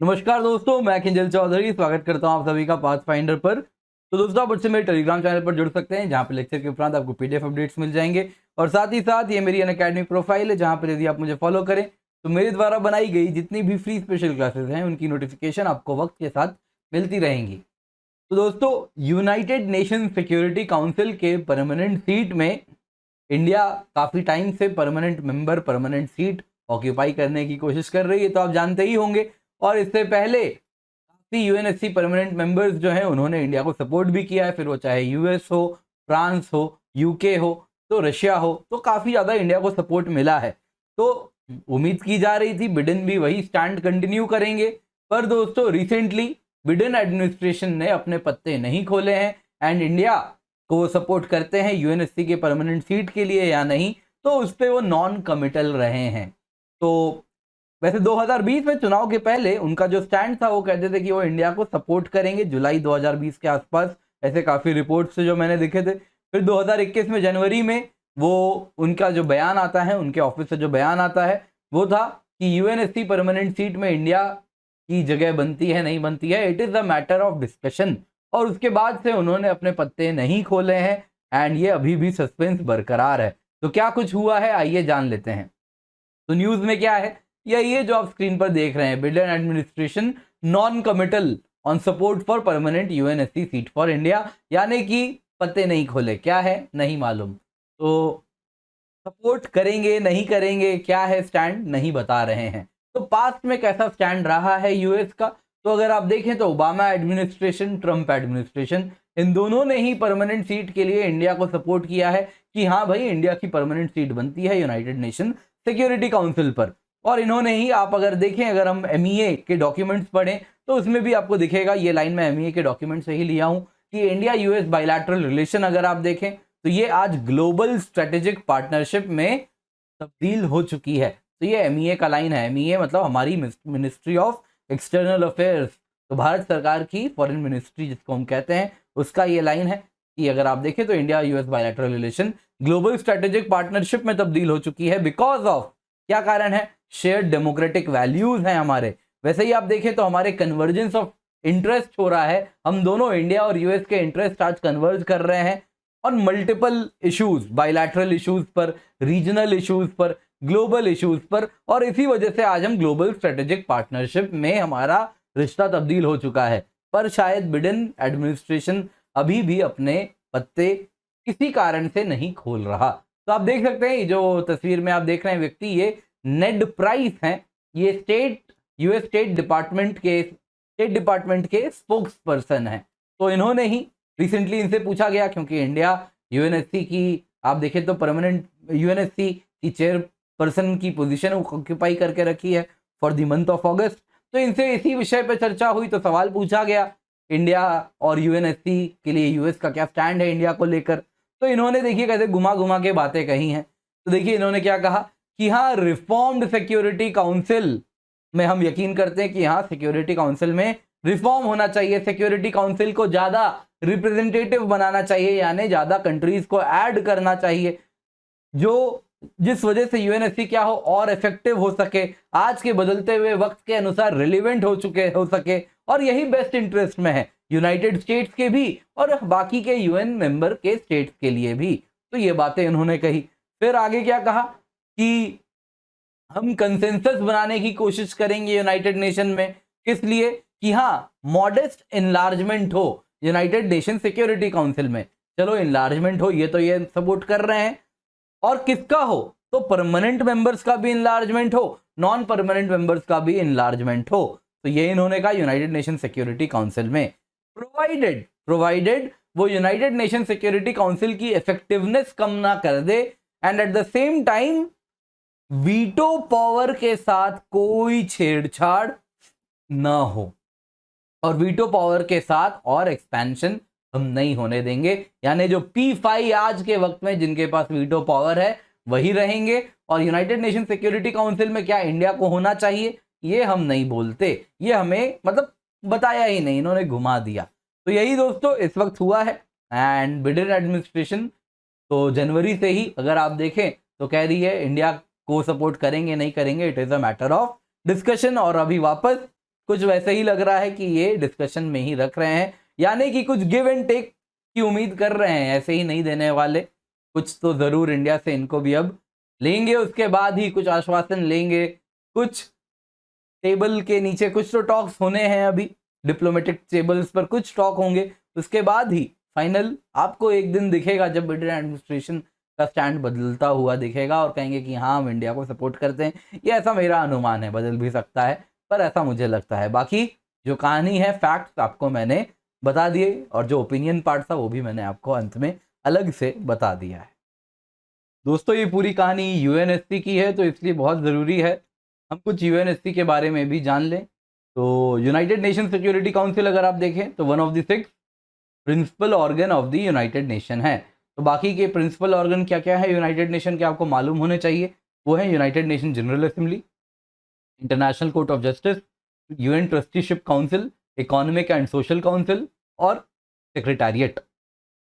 नमस्कार दोस्तों, मैं किंजल चौधरी स्वागत करता हूं आप सभी का पाथ फाइंडर पर। तो दोस्तों, आप मुझसे मेरे टेलीग्राम चैनल पर जुड़ सकते हैं, जहां पर लेक्चर के उपरांत आपको पीडीएफ अपडेट्स मिल जाएंगे। और साथ ही साथ ये मेरी अनअकैडमी प्रोफाइल है, जहां पर यदि आप मुझे फॉलो करें तो मेरे द्वारा बनाई गई जितनी भी फ्री स्पेशल क्लासेस हैं उनकी नोटिफिकेशन आपको वक्त के साथ मिलती रहेंगी। तो दोस्तों, यूनाइटेड नेशन सिक्योरिटी काउंसिल के परमानेंट सीट में इंडिया काफ़ी टाइम से permanent member, permanent seat occupy करने की कोशिश कर रही है, तो आप जानते ही होंगे। और इससे पहले काफ़ी यूएनएससी परमानेंट मेंबर्स जो हैं उन्होंने इंडिया को सपोर्ट भी किया है, फिर वो चाहे यूएस हो, फ्रांस हो, यूके हो, तो रशिया हो, तो काफ़ी ज़्यादा इंडिया को सपोर्ट मिला है। तो उम्मीद की जा रही थी बिडेन भी वही स्टैंड कंटिन्यू करेंगे। पर दोस्तों, रिसेंटली बिडेन एडमिनिस्ट्रेशन ने अपने पत्ते नहीं खोले हैं एंड इंडिया को सपोर्ट करते हैं यूएनएससी के परमानेंट सीट के लिए या नहीं, तो उस पर वो नॉन कमिटल रहे हैं। तो वैसे 2020 में चुनाव के पहले उनका जो स्टैंड था वो कहते थे कि वो इंडिया को सपोर्ट करेंगे जुलाई 2020 के आसपास, ऐसे काफ़ी रिपोर्ट्स जो मैंने दिखे थे। फिर 2021 में जनवरी में वो उनका जो बयान आता है, उनके ऑफिस से जो बयान आता है वो था कि यूएनएससी परमानेंट सीट में इंडिया की जगह बनती है नहीं बनती है, it is a matter of discussion. और उसके बाद से उन्होंने अपने पत्ते नहीं खोले हैं एंड ये अभी भी सस्पेंस बरकरार है। तो क्या कुछ हुआ है, आइए जान लेते हैं। तो न्यूज़ में क्या है, यही है जो आप स्क्रीन पर देख रहे हैं। Biden administration non committal on support for permanent UNSC seat for India, यानी कि पत्ते नहीं खोले। क्या है नहीं मालूम, तो सपोर्ट करेंगे नहीं करेंगे, क्या है स्टैंड नहीं बता रहे हैं। तो पास्ट में कैसा स्टैंड रहा है यूएस का, तो अगर आप देखें तो ओबामा एडमिनिस्ट्रेशन, ट्रंप एडमिनिस्ट्रेशन, इन दोनों ने ही परमानेंट सीट के लिए इंडिया को सपोर्ट किया है कि हाँ भाई, इंडिया की परमानेंट सीट बनती है यूनाइटेड नेशन सिक्योरिटी काउंसिल पर। और इन्होंने ही, आप अगर देखें, अगर हम एमईए के डॉक्यूमेंट्स पढ़ें तो उसमें भी आपको दिखेगा, ये लाइन मैं एमईए के डॉक्यूमेंट से ही लिया हूँ, कि इंडिया यूएस बायलैटरल रिलेशन अगर आप देखें तो ये आज ग्लोबल स्ट्रेटेजिक पार्टनरशिप में तब्दील हो चुकी है। तो ये एमईए का लाइन है। एमईए मतलब हमारी मिनिस्ट्री ऑफ एक्सटर्नल अफेयर्स, तो भारत सरकार की फॉरेन मिनिस्ट्री जिसको हम कहते हैं, उसका ये लाइन है कि अगर आप देखें तो India US bilateral relation global strategic partnership में तब्दील हो चुकी है। बिकॉज ऑफ, क्या कारण है, शेयर्ड डेमोक्रेटिक वैल्यूज हैं हमारे। वैसे ही आप देखें तो हमारे कन्वर्जेंस ऑफ इंटरेस्ट हो रहा है, हम दोनों इंडिया और यूएस के इंटरेस्ट आज कन्वर्ज कर रहे हैं on multiple issues, bilateral issues पर, रीजनल इश्यूज पर, ग्लोबल इश्यूज पर। और इसी वजह से आज हम ग्लोबल स्ट्रेटेजिक पार्टनरशिप में हमारा रिश्ता तब्दील हो चुका है। पर शायद बिडेन एडमिनिस्ट्रेशन अभी भी अपने पत्ते किसी कारण से नहीं खोल रहा। तो आप देख सकते हैं, जो तस्वीर में आप देख रहे हैं व्यक्ति, ये नेड प्राइस हैं। ये यूएस स्टेट डिपार्टमेंट के स्पोक्स पर्सन हैं। तो इन्होंने ही रिसेंटली इनसे पूछा गया, क्योंकि इंडिया यूएनएससी की, आप देखें तो परमानेंट यूएनएससी की चेयरपर्सन की पोजीशन ऑक्यूपाई करके रखी है फॉर द मंथ ऑफ अगस्त। तो इनसे इसी विषय पर चर्चा हुई, तो सवाल पूछा गया इंडिया और यूएनएससी के लिए यूएस का क्या स्टैंड है इंडिया को लेकर। तो इन्होंने देखिए कैसे घुमा घुमा के बातें कही हैं। तो देखिए इन्होंने क्या कहा कि हाँ, रिफॉर्म्ड सिक्योरिटी काउंसिल में हम यकीन करते हैं कि हाँ, सिक्योरिटी काउंसिल में रिफॉर्म होना चाहिए, सिक्योरिटी काउंसिल को ज़्यादा रिप्रेजेंटेटिव बनाना चाहिए, यानी ज़्यादा कंट्रीज को ऐड करना चाहिए, जो जिस वजह से यूएनएससी क्या हो और इफेक्टिव हो सके, आज के बदलते हुए वक्त के अनुसार रिलेवेंट हो सके। और यही बेस्ट इंटरेस्ट में है यूनाइटेड स्टेट्स के भी और बाकी के यूएन मेंबर के स्टेट्स के लिए भी। तो ये बातें उन्होंने कही। फिर आगे क्या कहा कि हम कंसेंसस बनाने की कोशिश करेंगे यूनाइटेड नेशन में, किस लिए, कि हाँ, मॉडेस्ट इनलार्जमेंट हो यूनाइटेड नेशन सिक्योरिटी काउंसिल में। चलो इनलार्जमेंट हो, ये तो ये सपोर्ट कर रहे हैं। और किसका हो, तो परमानेंट मेंबर्स का भी इनलार्जमेंट हो, नॉन परमानेंट मेंबर्स का भी इनलार्जमेंट हो। तो ये इन्होंने कहा यूनाइटेड नेशन सिक्योरिटी काउंसिल में, प्रोवाइडेड वो यूनाइटेड नेशन सिक्योरिटी काउंसिल की इफेक्टिवनेस कम ना कर दे and at the same time veto power के साथ कोई छेड़छाड़ ना हो। और वीटो पावर के साथ और एक्सपेंशन हम नहीं होने देंगे, यानी जो P5 आज के वक्त में जिनके पास वीटो पावर है वही रहेंगे। और यूनाइटेड नेशन सिक्योरिटी काउंसिल में क्या इंडिया को होना चाहिए, ये हम नहीं बोलते, ये हमें मतलब बताया ही नहीं, इन्होंने घुमा दिया। तो यही दोस्तों इस वक्त हुआ है। एंड बिडेन एडमिनिस्ट्रेशन तो जनवरी से ही अगर आप देखें तो कह रही है इंडिया को सपोर्ट करेंगे नहीं करेंगे, it is a matter of discussion. और अभी वापस कुछ वैसे ही लग रहा है कि ये डिस्कशन में ही रख रहे हैं, यानी कि कुछ गिव एंड टेक की उम्मीद कर रहे हैं, ऐसे ही नहीं देने वाले, कुछ तो ज़रूर इंडिया से इनको भी अब लेंगे, उसके बाद ही कुछ आश्वासन लेंगे, कुछ टेबल के नीचे कुछ तो टॉक्स होने हैं, अभी डिप्लोमेटिक टेबल्स पर कुछ टॉक होंगे, उसके बाद ही फाइनल आपको एक दिन दिखेगा जब बिडेन एडमिनिस्ट्रेशन का स्टैंड बदलता हुआ दिखेगा और कहेंगे कि हाँ हम इंडिया को सपोर्ट करते हैं। ये ऐसा मेरा अनुमान है, बदल भी सकता है, पर ऐसा मुझे लगता है। बाकी जो कहानी है, फैक्ट्स आपको मैंने बता दिए और जो ओपिनियन पार्ट था वो भी मैंने आपको अंत में अलग से बता दिया है। दोस्तों ये पूरी कहानी यूएनएससी की है, तो इसलिए बहुत ज़रूरी है हम कुछ यूएनएससी के बारे में भी जान लें। तो यूनाइटेड नेशन सिक्योरिटी काउंसिल अगर आप देखें तो one of the 6 principal organ of the United Nation है। तो बाकी के प्रिंसिपल ऑर्गन क्या क्या है यूनाइटेड नेशन के, आपको मालूम होने चाहिए। वो है United nation general assembly, international court of justice, UN trusteeship council, economic and social council और सेक्रेटेरिएट,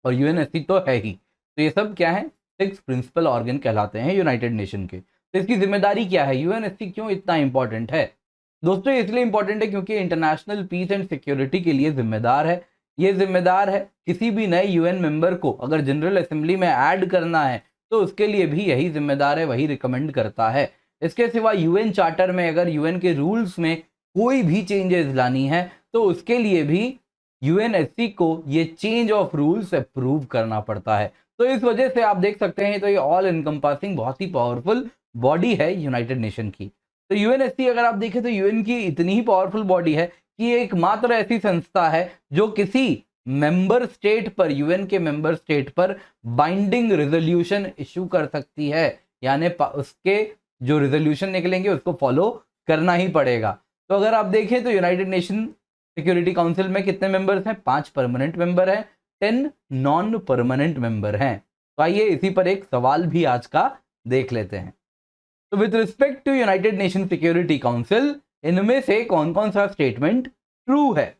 और यूएनएससी तो है ही। तो ये सब क्या है, 6 प्रिंसिपल ऑर्गन कहलाते हैं यूनाइटेड नेशन के। तो इसकी जिम्मेदारी क्या है, यूएनएससी क्यों इतना इंपॉर्टेंट है? दोस्तों इसलिए इंपॉर्टेंट है क्योंकि इंटरनेशनल पीस एंड सिक्योरिटी के लिए जिम्मेदार है। ये जिम्मेदार है किसी भी नए यूएन मेंबर को अगर जनरल असेंबली में ऐड करना है तो उसके लिए भी यही जिम्मेदार है, वही रिकमेंड करता है। इसके सिवा यूएन चार्टर में अगर यूएन के रूल्स में कोई भी चेंजेस लानी है तो उसके लिए भी यूएनएससी को ये चेंज ऑफ रूल्स अप्रूव करना पड़ता है। तो इस वजह से आप देख सकते हैं, तो ये ऑल इनकम्पासिंग बहुत ही पावरफुल बॉडी है यूनाइटेड नेशन की। तो यूएनएससी अगर आप देखें तो यूएन की इतनी ही पावरफुल बॉडी है कि एकमात्र ऐसी संस्था है जो किसी मेंबर स्टेट पर, यूएन के मेंबर स्टेट पर बाइंडिंग रेजोल्यूशन इशू कर सकती है, यानी उसके जो रेजोल्यूशन निकलेंगे उसको फॉलो करना ही पड़ेगा। तो अगर आप देखें तो यूनाइटेड नेशन सिक्योरिटी काउंसिल में कितने मेंबर्स हैं, 5 परमानेंट मेंबर हैं, 10 नॉन परमानेंट मेंबर हैं। तो आइए इसी पर एक सवाल भी आज का देख लेते हैं। तो with respect to United Nation Security Council, इनमें से कौन कौन सा स्टेटमेंट ट्रू है?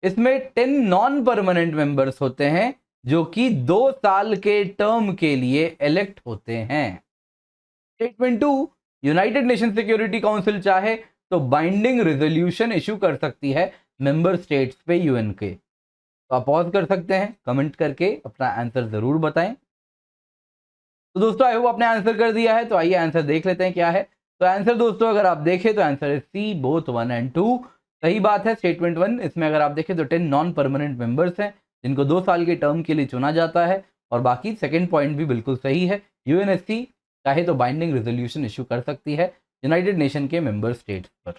इसमें 10 नॉन परमानेंट मेंबर्स होते हैं जो कि 2 साल के टर्म के लिए इलेक्ट होते हैं। Statement 2, United Nation Security council चाहे तो बाइंडिंग रेजोल्यूशन इशू कर सकती है मेंबर स्टेट्स पे यूएन के। तो आप पॉज कर सकते हैं, कमेंट करके अपना आंसर जरूर बताएं। तो दोस्तों आई होप आपने आंसर कर दिया है, तो आइए आंसर देख लेते हैं क्या है। तो आंसर दोस्तों अगर आप देखें तो आंसर है सी, बोथ 1 एंड 2। सही बात है। स्टेटमेंट 1 इसमें अगर आप देखें तो 10 नॉन परमानेंट मेंबर्स हैं जिनको 2 साल के टर्म के लिए चुना जाता है, और बाकी सेकंड पॉइंट भी बिल्कुल सही है। यूएनएससी चाहे तो बाइंडिंग रेजोल्यूशन इशू कर सकती है यूनाइटेड नेशन के मेंबर स्टेट्स पर।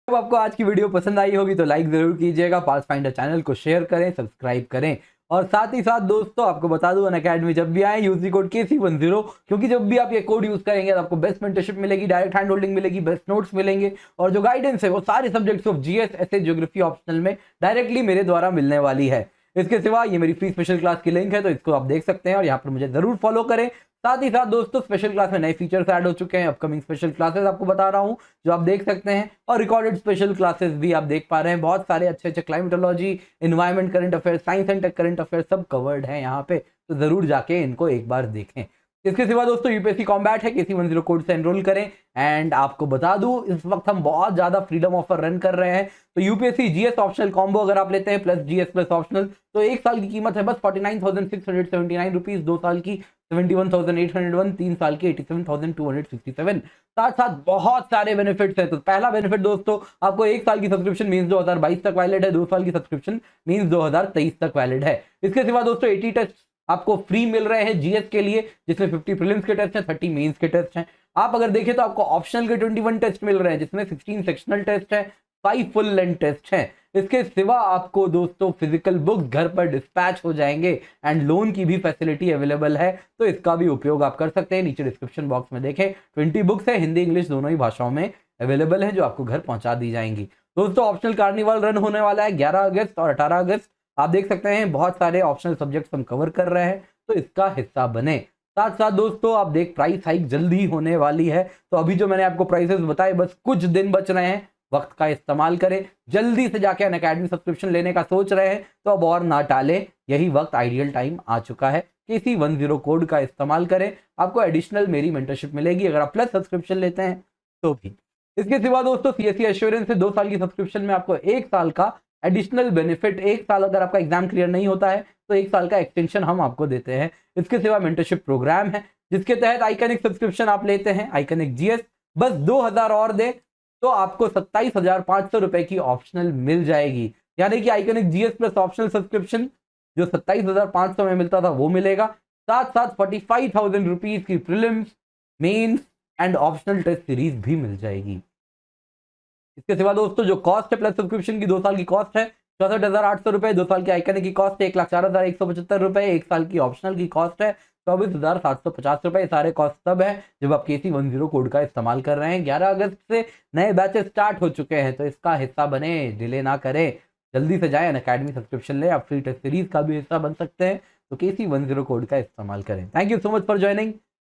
अब आपको आज की वीडियो पसंद आई होगी तो लाइक जरूर कीजिएगा, पाथफाइंडर चैनल को शेयर करें, सब्सक्राइब करें, और साथ ही साथ दोस्तों आपको बता दूं अनअकैडमी जब भी आए यूजी कोड KC10, क्योंकि जब भी आप ये कोड यूज करेंगे तो आपको बेस्ट मेंटरशिप मिलेगी, डायरेक्ट हैंड होल्डिंग मिलेगी, बेस्ट नोट्स मिलेंगे, और जो गाइडेंस है वो सारे subjects of GS, SA, geography optional में डायरेक्टली मेरे द्वारा मिलने वाली है। इसके सिवा ये मेरी फ्री स्पेशल क्लास की लिंक है, तो इसको आप देख सकते हैं और यहाँ पर मुझे जरूर फॉलो करें। साथ ही साथ दोस्तों स्पेशल क्लास में नए फीचर्स ऐड हो चुके हैं, अपकमिंग स्पेशल क्लासेस आपको बता रहा हूं जो आप देख सकते हैं, और रिकॉर्डेड स्पेशल क्लासेस भी आप देख पा रहे हैं। बहुत सारे अच्छे अच्छे climatology, environment, current affairs, science and take current affairs सब कवर्ड है यहाँ पे, तो जरूर जाके इनको एक बार देखें। इसके सिवा दोस्तों यूपीएससी कॉम्बैट है, KC10 कोड से एनरोल करें। एंड आपको बता दूं इस वक्त हम बहुत ज्यादा फ्रीडम ऑफर रन कर रहे हैं, तो यूपीएससी जीएस ऑप्शनल कॉम्बो अगर आप लेते हैं प्लस जीएस प्लस ऑप्शनल, तो 1 साल की कीमत है बस 49,679 रुपीज, 2 साल की 71,801, 3 साल की 87,267। साथ साथ बहुत सारे बेनिफिट्स हैं। तो पहला बेनिफिट दोस्तों आपको 1 साल की सब्सक्रिप्शन मींस 2022 तक वैलिड है, 2 साल की सब्सक्रिप्शन मींस 2023 तक वैलिड है। इसके सिवा दोस्तों 80 टेस्ट आपको फ्री मिल रहे हैं जीएस के लिए, जिसमें 50 प्रीलिम्स के टेस्ट हैं, 30 मेंस के टेस्ट हैं। आप अगर देखें तो आपको ऑप्शनल के 21 टेस्ट मिल रहे हैं, जिसमें 16 सेक्शनल टेस्ट हैं, 5 फुल लेंथ टेस्ट हैं। इसके सिवा आपको दोस्तों फिजिकल बुक्स घर पर डिस्पैच हो जाएंगे, एंड लोन की भी फैसिलिटी अवेलेबल है, तो इसका भी उपयोग आप कर सकते हैं। नीचे डिस्क्रिप्शन बॉक्स में देखें 20 बुक्स है, हिंदी इंग्लिश दोनों ही भाषाओं में अवेलेबल है, जो आपको घर पहुंचा दी जाएंगी। दोस्तों ऑप्शनल कार्निवल रन होने वाला है 11 अगस्त और 18 अगस्त। आप देख सकते हैं बहुत सारे ऑप्शनल सब्जेक्ट्स हम कवर कर रहे हैं, तो इसका हिस्सा बने। साथ साथ दोस्तों आप देख प्राइस हाइक जल्दी होने वाली है, तो अभी जो मैंने आपको प्राइसेस बताए बस कुछ दिन बच रहे हैं, वक्त का इस्तेमाल करें। जल्दी से जाके अनअकैडमी सब्सक्रिप्शन लेने का सोच रहे हैं तो अब और ना टालें, यही वक्त आइडियल टाइम आ चुका है। KC10 कोड का इस्तेमाल करें, आपको एडिशनल मेरी मेंटरशिप मिलेगी अगर आप प्लस सब्सक्रिप्शन लेते हैं तो भी। इसके सिवा दोस्तों सीएससी एश्योरेंस से 2 साल की सब्सक्रिप्शन में आपको 1 साल का एडिशनल बेनिफिट, 1 साल अगर आपका एग्जाम क्लियर नहीं होता है तो 1 साल का एक्सटेंशन हम आपको देते हैं। इसके सिवा मेंटरशिप प्रोग्राम है जिसके तहत आइकनिक सब्सक्रिप्शन आप लेते हैं, आइकनिक जीएस, बस 2000 और दे तो आपको 27,500 रुपए की ऑप्शनल मिल जाएगी। यानी कि iconic GS plus optional subscription जो 27,500 में मिलता था वो मिलेगा, साथ साथ 45,000 रुपीज की prelims, mains and optional test series भी मिल जाएगी। इसके सिवा दोस्तों जो कॉस्ट है प्लस सब्सक्रिप्शन की, 2 साल की कॉस्ट है 64,800 रुपए, 2 साल की आइकनिक की कॉस्ट है 1,04,175 रुपए, 1 साल की ऑप्शनल की कॉस्ट है 24,750 रुपए। सारे कॉस्ट तब है जब आप KC10 कोड का इस्तेमाल कर रहे हैं। 11 अगस्त से नए बैचेस स्टार्ट हो चुके हैं तो इसका हिस्सा बने, डिले ना करें, जल्दी से जाए अनअकैडमी सब्सक्रिप्शन ले। आप फ्री टेस्ट सीरीज का भी हिस्सा बन सकते हैं तो KC10 कोड का इस्तेमाल करें। Thank you so much for joining.